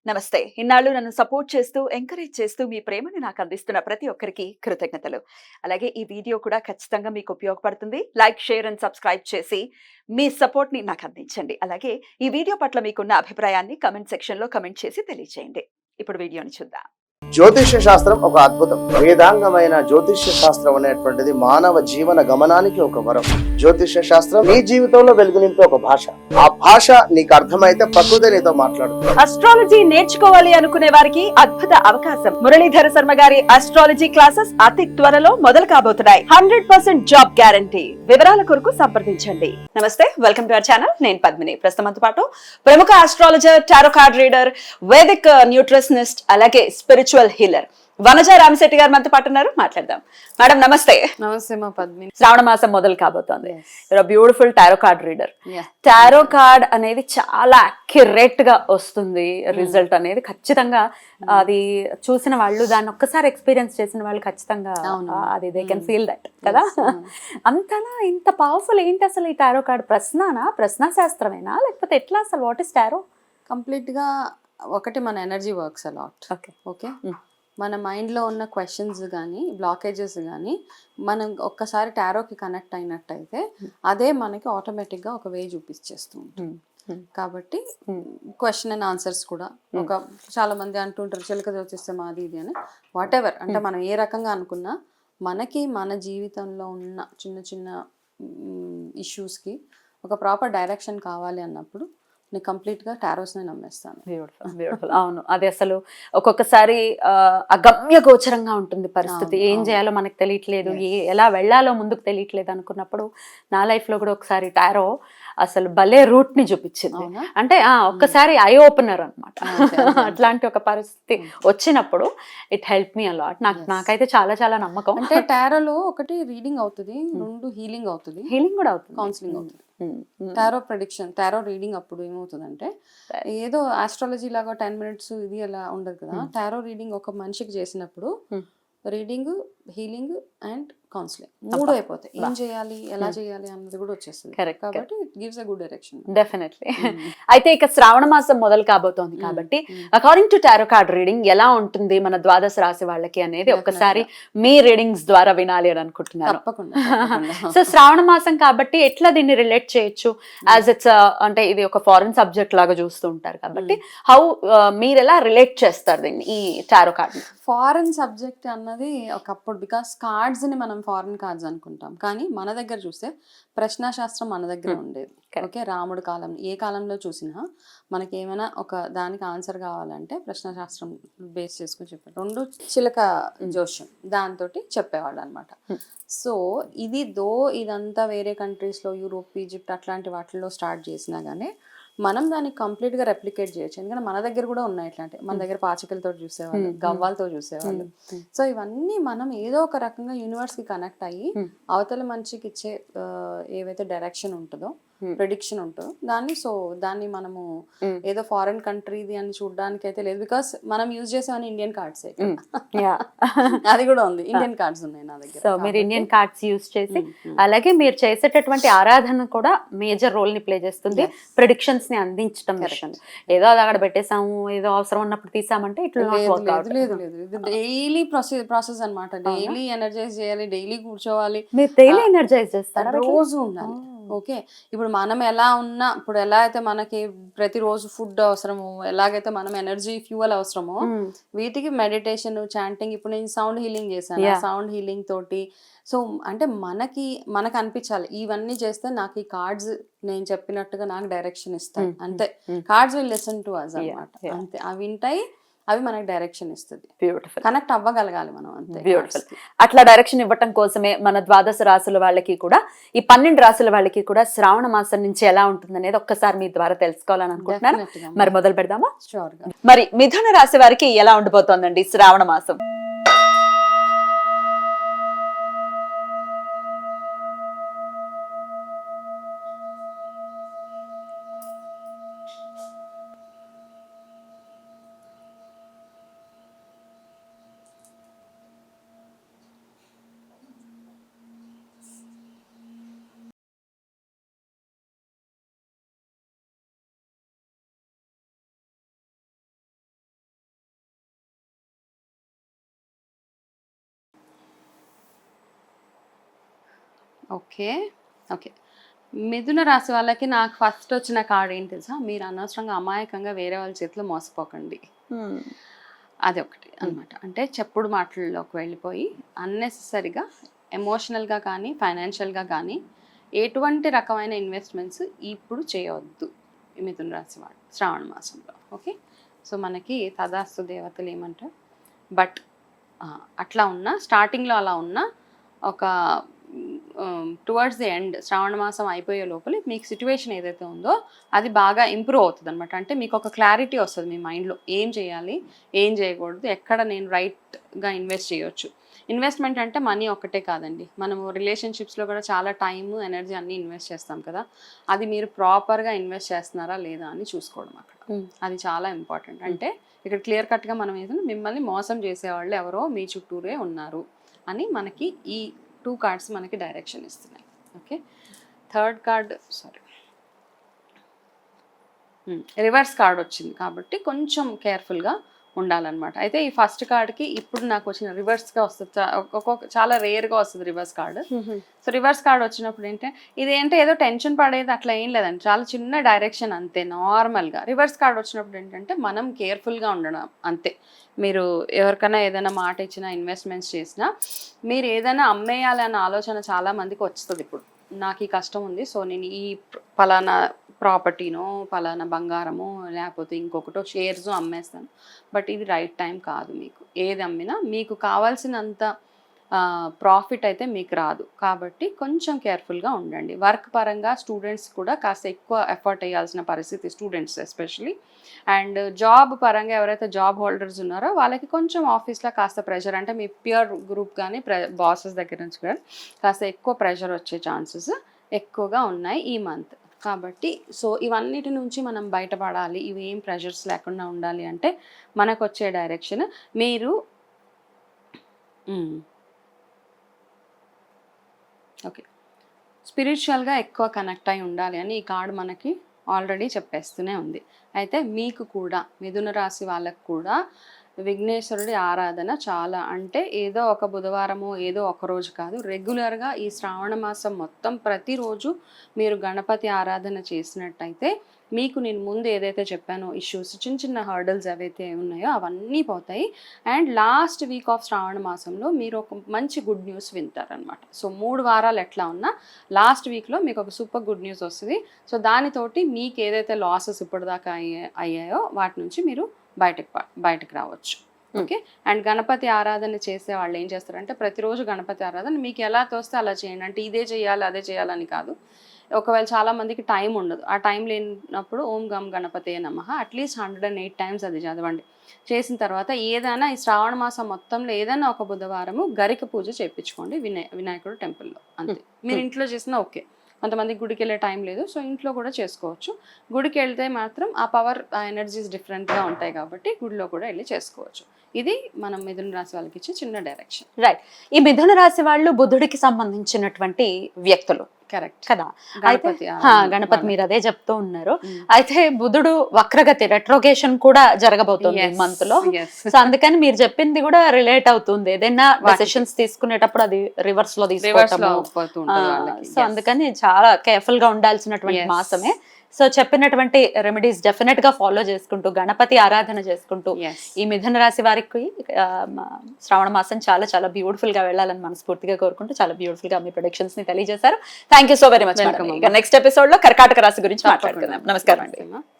నమస్తే. ఇన్నాళ్ళు నన్ను సపోర్ట్ చేస్తూ, ఎంకరేజ్ చేస్తూ మీ ప్రేమని నాకు అందిస్తున్న ప్రతి ఒక్కరికి కృతజ్ఞతలు. అలాగే ఈ వీడియో కూడా ఖచ్చితంగా మీకు ఉపయోగపడుతుంది. లైక్, షేర్ అండ్ సబ్స్క్రైబ్ చేసి మీ సపోర్ట్‌ని నాకు అందించండి. అలాగే ఈ వీడియో పట్ల మీకున్న అభిప్రాయాన్ని కామెంట్ సెక్షన్‌లో కామెంట్ చేసి తెలియజేయండి. ఇప్పుడు వీడియోని చూద్దాం. జ్యోతిష్య శాస్త్రం ఒక అద్భుతం. వేదాంగమైన జ్యోతిష్య శాస్త్రం అనేటువంటిది మానవ జీవన గమనానికి ఒక వరం. జ్యోతిష్య శాస్త్రం నీ జీవితంలో వెలుగునింపే ఒక భాష. ఆ భాష నీకు అర్థమైతే ప్రకృతి నీతో మాట్లాడుతుంది. అస్ట్రాలజీ నేర్చుకోవాలి అనుకునే వారికి అద్భుత అవకాశం. మురళీధర శర్మ గారి అస్ట్రాలజీ క్లాసెస్ అతి త్వరలో మొదలు కాబోతున్నాయి. 100% జాబ్ గ్యారంటీ. వివరాల కొరకు సంప్రదించండి. నమస్తే, వెల్కమ్ టు అవర్ ఛానల్. నేను పద్మిని. ప్రస్తుతంతో పాటు ప్రముఖ astrologer, tarot card reader, Vedic nutritionist, అలాగే స్పిరిచువల్ హీలర్ వనజ రామశెట్టి గారు మనతో పాటు ఉన్నారు. మాట్లాడదాం. మేడం నమస్తే. నమస్తే మా పద్మిని. శ్రావణ మాసం మొదలు కాబోతోంది. Beautiful tarot card reader. Tarot card అనేది చాలా అక్యురేట్ గా వస్తుంది. రిజల్ట్ అనేది ఖచ్చితంగా అది చూసిన వాళ్ళు, దాన్ని ఒక్కసారి ఎక్స్పీరియన్స్ చేసిన వాళ్ళు ఖచ్చితంగా అది దే కెన్ ఫీల్ దట్ కదా. అంతనా ఇంత పవర్ఫుల్ ఏంటి అసలు ఈ టారో కార్డ్? ప్రశ్న శాస్త్రమేనా లేకపోతే ఎట్లా అసలు? What is tarot? కంప్లీట్ గా ఒకటి మన ఎనర్జీ వర్క్స్ అలాట్. ఓకే, మన మైండ్లో ఉన్న క్వశ్చన్స్ కానీ బ్లాకేజెస్ కానీ మనం ఒక్కసారి టారోకి కనెక్ట్ అయినట్టయితే అదే మనకి ఆటోమేటిక్గా ఒక వే చూపించేస్తూ ఉంటుంది. కాబట్టి క్వశ్చన్ అండ్ ఆన్సర్స్ కూడా ఒక చాలా మంది అంటుంటారు చిలక జ్యోతిస్తే మాది ఇది అని. వాట్ ఎవర్ అంటే మనం ఏ రకంగా అనుకున్నా మనకి మన జీవితంలో ఉన్న చిన్న చిన్న ఇష్యూస్కి ఒక ప్రాపర్ డైరెక్షన్ కావాలి అన్నప్పుడు నేను కంప్లీట్గా టారోస్ని నమ్మేస్తాను. బ్యూటిఫుల్. అవును, అది అసలు ఒక్కొక్కసారి అగమ్య గోచరంగా ఉంటుంది పరిస్థితి. ఏం చేయాలో మనకు తెలియట్లేదు, ఎలా వెళ్ళాలో ముందుకు తెలియట్లేదు అనుకున్నప్పుడు నా లైఫ్లో కూడా ఒకసారి టారో అసలు భలే రూట్ ని చూపించింది. అంటే ఒక్కసారి ఐ ఓపెనర్ అనమాట. అట్లాంటి ఒక పరిస్థితి వచ్చినప్పుడు ఇట్ హెల్ప్ మీ అలాట్. నాకైతే చాలా చాలా నమ్మకం. అంటే టారోలో ఒకటి రీడింగ్ అవుతుంది, రెండు హీలింగ్ అవుతుంది, హీలింగ్ కూడా అవుతుంది, కౌన్సిలింగ్ అవుతుంది. టారో ప్రెడిక్షన్, టారో రీడింగ్ అప్పుడు ఏమవుతుందంటే ఏదో ఆస్ట్రాలజీ లాగా 10 minutes ఇది అలా ఉండదు కదా. టారో రీడింగ్ ఒక మనిషికి చేసినప్పుడు రీడింగ్, హీలింగ్ అండ్ కౌన్సిలింగ్ మూడు అయిపోతాయి. ఏం చేయాలి, ఎలా చేయాలి అన్నది కూడా వచ్చేస్తుంది. కాబట్టి it gives a good direction. Definitely. అయితే ఇక శ్రావణ మాసం మొదలు కాబోతోంది కాబట్టి according to tarot card reading ఎలా ఉంటుంది మన ద్వాదశ రాశి వాళ్ళకి అనేది ఒక్కసారి మీ రీడింగ్స్ ద్వారా వినాలి అని అనుకుంటున్నాను. సో శ్రావణ మాసం కాబట్టి ఎట్లా దీన్ని రిలేట్ చేయొచ్చు? యాజ్ ఇట్స్ అంటే ఇది ఒక ఫారెన్ సబ్జెక్ట్ లాగా చూస్తూ ఉంటారు కాబట్టి హౌ మీరు ఎలా రిలేట్ చేస్తారు దీన్ని, ఈ టారో కార్డ్? ఫారెన్ సబ్జెక్ట్ అన్నది ఒకప్పుడు, బికాస్ కార్డ్స్ ని మనం ఫారెన్ కార్డ్స్ అనుకుంటాం, కానీ మన దగ్గర చూస్తే ప్రశ్నాశాస్త్రం మన దగ్గర ఉండేది. ఓకే, రాముడు కాలం, ఏ కాలంలో చూసినా మనకి ఏమైనా ఒక దానికి ఆన్సర్ కావాలంటే ప్రశ్నాశాస్త్రం బేస్ చేసుకుని చెప్పారు. రెండు చిలక జోష్యం దాంతో చెప్పేవాళ్ళు అనమాట. సో ఇదంతా వేరే కంట్రీస్లో, యూరోప్, ఈజిప్ట్ అట్లాంటి వాటిల్లో స్టార్ట్ చేసినా కానీ మనం దాన్ని కంప్లీట్గా రెప్లికేట్ చేయొచ్చు. ఎందుకంటే మన దగ్గర కూడా ఉన్నాయి ఇట్లాంటి. మన దగ్గర పాచికలతో చూసేవాళ్ళు, గవ్వాలతో చూసేవాళ్ళు. సో ఇవన్నీ మనం ఏదో ఒక రకంగా యూనివర్స్కి కనెక్ట్ అయ్యి అవతల మనిషికి ఇచ్చే ఏవైతే డైరెక్షన్ ఉంటుందో, ప్రెడిక్షన్ ఉంటుందో దాన్ని మనము ఏదో ఫారెన్ కంట్రీది అని చూడడానికి అయితే లేదు. బికాస్ మనం యూజ్ చేసేవన్నీ ఇండియన్ కార్డ్స్. అది కూడా ఉంది, ఇండియన్ కార్డ్స్ ఉన్నాయి నా దగ్గర. సో మీరు ఇండియన్ కార్డ్స్ యూజ్ చేసి, అలాగే మీరు చేసేటటువంటి ఆరాధన కూడా మేజర్ రోల్ ని ప్లే చేస్తుంది ప్రెడిక్షన్స్ ని అందించడం విషయం. ఏదో అది అక్కడ పెట్టేసాము, ఏదో అవసరం ఉన్నప్పుడు తీసామంటే ఇట్లా లేదు. ఇది డైలీ ప్రాసెస్ అనమాట. డైలీ ఎనర్జైజ్ చేయాలి, డైలీ కూర్చోవాలి. మీరు డైలీ ఎనర్జైజ్ చేస్తారా? రోజు ఉండాలి. ఓకే, ఇప్పుడు మనం ఎలా ఉన్నా, ఇప్పుడు ఎలా అయితే మనకి ప్రతిరోజు ఫుడ్ అవసరమో, ఎలాగైతే మనం ఎనర్జీ ఫ్యూయల్ అవసరమో, వీటికి మెడిటేషన్, చాంటింగ్. ఇప్పుడు నేను సౌండ్ హీలింగ్ చేశాను, సౌండ్ హీలింగ్ తోటి. సో అంటే మనకు అనిపించాలి ఇవన్నీ చేస్తే నాకు ఈ కార్డ్స్ నేను చెప్పినట్టుగా నాకు డైరెక్షన్ ఇస్తాయి. అంతే, cards will listen to us అన్నమాట. అంతే, అవి వింటాయి, అవి మనకి డైరెక్షన్ ఇస్తుంది. బ్యూటిఫుల్. కనెక్ట్ అవ్వగలగాలి మనం, అంతే. బ్యూటిఫుల్. అట్లా డైరెక్షన్ ఇవ్వటం కోసమే మన ద్వాదశ రాశుల వాళ్ళకి కూడా, ఈ 12 రాశుల వాళ్ళకి కూడా శ్రావణ మాసం నుంచి ఎలా ఉంటుంది అనేది ఒక్కసారి మీ ద్వారా తెలుసుకోవాలని అనుకుంటున్నాను. మరి మొదలు పెడదామా? షూర్ గా. మరి మిథున రాశి వారికి ఎలా ఉండబోతోందండి శ్రావణ మాసం? Okay okay. మిథున రాశి వాళ్ళకి నాకు ఫస్ట్ వచ్చిన కార్డ్ ఏంటి తెలుసా, మీరు అనవసరంగా అమాయకంగా వేరే వాళ్ళ చేతిలో మోసపోకండి. అది ఒకటి అనమాట. అంటే చెప్పుడు మాటల్లోకి వెళ్ళిపోయి అన్నెసెసరీగా ఎమోషనల్గా కానీ ఫైనాన్షియల్గా కానీ ఎటువంటి రకమైన ఇన్వెస్ట్మెంట్స్ ఇప్పుడు చేయవద్దు ఈ మిథున రాశి వాళ్ళు శ్రావణ మాసంలో. ఓకే, సో మనకి తదాస్తు దేవతలు ఏమంటారు, బట్ అట్లా ఉన్న స్టార్టింగ్లో అలా ఉన్న ఒక టువర్డ్స్ ది ఎండ్ శ్రావణ మాసం అయిపోయే లోపల మీకు సిచ్యువేషన్ ఏదైతే ఉందో అది బాగా ఇంప్రూవ్ అవుతుంది అనమాట. అంటే మీకు ఒక క్లారిటీ వస్తుంది మీ మైండ్లో, ఏం చేయాలి ఏం చేయకూడదు, ఎక్కడ నేను రైట్గా ఇన్వెస్ట్ చేయొచ్చు. ఇన్వెస్ట్మెంట్ అంటే మనీ ఒక్కటే కాదండి, మనము రిలేషన్షిప్స్లో కూడా చాలా టైము ఎనర్జీ అన్నీ ఇన్వెస్ట్ చేస్తాం కదా, అది మీరు ప్రాపర్గా ఇన్వెస్ట్ చేస్తున్నారా లేదా అని చూసుకోవడం అక్కడ, అది చాలా ఇంపార్టెంట్. అంటే ఇక్కడ క్లియర్ కట్గా మనం ఏదైనా మిమ్మల్ని మోసం చేసేవాళ్ళు ఎవరో మీ చుట్టూరే ఉన్నారు అని మనకి ఈ 2 కార్డ్స్ మనకి డైరెక్షన్ ఇస్తున్నాయి. Okay, third card reverse card వచ్చింది కాబట్టి కొంచెం కేర్ఫుల్గా ఉండాలన్నమాట. అయితే ఈ ఫస్ట్ కార్డ్కి ఇప్పుడు నాకు వచ్చిన రివర్స్గా వస్తుంది, ఒక్కొక్క చాలా రేర్గా వస్తుంది reverse card. So reverse card వచ్చినప్పుడు ఏంటంటే ఇదేంటే ఏదో టెన్షన్ పడేది అట్లా ఏం లేదండి, చాలా చిన్న డైరెక్షన్ అంతే నార్మల్గా. రివర్స్ కార్డ్ వచ్చినప్పుడు ఏంటంటే మనం కేర్ఫుల్గా ఉండడం అంతే. మీరు ఎవరికైనా ఏదైనా మాట ఇచ్చినా ఇన్వెస్ట్మెంట్స్ చేసినా మీరు ఏదైనా అమ్మేయాలి అన్న ఆలోచన చాలా మందికి వస్తుంది. ఇప్పుడు నాకు ఈ కష్టం ఉంది, సో నేను ఈ పలానా ప్రాపర్టీనో పలానా బంగారమో లేకపోతే ఇంకొకటో షేర్స్ అమ్మేస్తాను, బట్ ఇది రైట్ టైం కాదు. మీకు ఏది అమ్మినా మీకు కావాల్సినంత ప్రాఫిట్ అయితే మీకు రాదు, కాబట్టి కొంచెం కేర్ఫుల్గా ఉండండి. వర్క్ పరంగా స్టూడెంట్స్ కూడా కాస్త ఎక్కువ ఎఫర్ట్ వేయాల్సిన పరిస్థితి, స్టూడెంట్స్ ఎస్పెషలీ. అండ్ జాబ్ పరంగా ఎవరైతే జాబ్ హోల్డర్స్ ఉన్నారో వాళ్ళకి కొంచెం ఆఫీస్లో కాస్త ప్రెషర్, అంటే మీ పియర్ గ్రూప్ కానీ బాసెస్ దగ్గర నుంచి కూడా కాస్త ఎక్కువ ప్రెషర్ వచ్చే ఛాన్సెస్ ఎక్కువగా ఉన్నాయి ఈ మంత్. కాబట్టి సో ఇవన్నిటి నుంచి మనం బయటపడాలి, ఇవి ఏం ప్రెషర్స్ లేకుండా ఉండాలి అంటే మనకు వచ్చే డైరెక్షన్ మీరు ఓకే స్పిరిచువల్గా ఎక్కువ కనెక్ట్ అయి ఉండాలి అని ఈ కార్డు మనకి ఆల్రెడీ చెప్పేస్తూనే ఉంది. అయితే మీకు కూడా మిథున రాశి వాళ్ళకు కూడా విఘ్నేశ్వరుడి ఆరాధన చాలా, అంటే ఏదో ఒక బుధవారమో ఏదో ఒక రోజు కాదు, రెగ్యులర్గా ఈ శ్రావణ మాసం మొత్తం ప్రతిరోజు మీరు గణపతి ఆరాధన చేసినట్టయితే మీకు నేను ముందు ఏదైతే చెప్పానో ఇష్యూస్ చిన్న చిన్న హర్డల్స్ ఏవైతే ఉన్నాయో అవన్నీ పోతాయి. అండ్ లాస్ట్ వీక్ ఆఫ్ శ్రావణ మాసంలో మీరు ఒక మంచి గుడ్ న్యూస్ వింటారనమాట. సో 3 వారాలు ఎట్లా ఉన్నా లాస్ట్ వీక్లో మీకు ఒక సూపర్ గుడ్ న్యూస్ వస్తుంది. సో దానితోటి మీకు ఏదైతే లాసెస్ ఇప్పటిదాకా అయ్యాయో వాటి నుంచి మీరు బయటకు రావచ్చు. ఓకే, అండ్ గణపతి ఆరాధన చేసే వాళ్ళు ఏం చేస్తారంటే ప్రతిరోజు గణపతి ఆరాధన మీకు ఎలా తోస్తే అలా చేయండి, అంటే ఇదే చేయాలి అదే చేయాలని కాదు. ఒకవేళ చాలా మందికి టైం ఉండదు, ఆ టైం లేనప్పుడు ఓం గం గణపతే నమః అట్లీస్ట్ 108 టైమ్స్ అది చదవండి. చేసిన తర్వాత ఏదైనా ఈ శ్రావణ మాసం మొత్తంలో ఏదైనా ఒక బుధవారము గరిక పూజ చేయించుకోండి వినాయకుడు టెంపుల్లో, అంతే. మీరు ఇంట్లో చేసినా ఓకే, కొంతమందికి గుడికి వెళ్ళే టైం లేదు, సో ఇంట్లో కూడా చేసుకోవచ్చు. గుడికి వెళ్తే మాత్రం ఆ పవర్ ఆ ఎనర్జీస్ డిఫరెంట్గా ఉంటాయి కాబట్టి గుడిలో కూడా వెళ్ళి చేసుకోవచ్చు. ఇది మనం మిథున రాశి వాళ్ళకి ఇచ్చే చిన్న డైరెక్షన్. రైట్, ఈ మిథున రాశి వాళ్ళు బుధుడికి సంబంధించినటువంటి వ్యక్తులు కరెక్ట్ కదా. గణపతి మీరు అదే చెప్తూ ఉన్నారు. అయితే బుధుడు వక్రగతి రెట్రోగేషన్ కూడా జరగబోతుంది మంత్ లో, సో అందుకని మీరు చెప్పింది కూడా రిలేట్ అవుతుంది. ఏదైనా డెసిషన్స్ తీసుకునేటప్పుడు అది రివర్స్ లో తీసుకోవటము, సో అందుకని చాలా కేర్ఫుల్ గా ఉండాల్సినటువంటి మాసమే. సో చెప్పినటువంటి రెమెడీస్ డెఫినెట్ గా ఫాలో చేసుకుంటూ గణపతి ఆరాధన చేసుకుంటూ ఈ మిథున రాశి వారికి శ్రావణ మాసం చాలా చాలా బ్యూటిఫుల్ గా వెళ్ళాలని మనస్ఫూర్తిగా కోరుకుంటూ చాలా బ్యూటిఫుల్ గా మీ ప్రొడిక్షన్స్ ని తెలియజేశారు. Thank you so very much. Next episode లో కర్కాటక రాశి గురించి మాట్లాడుకుందాం. నమస్కారం అండి.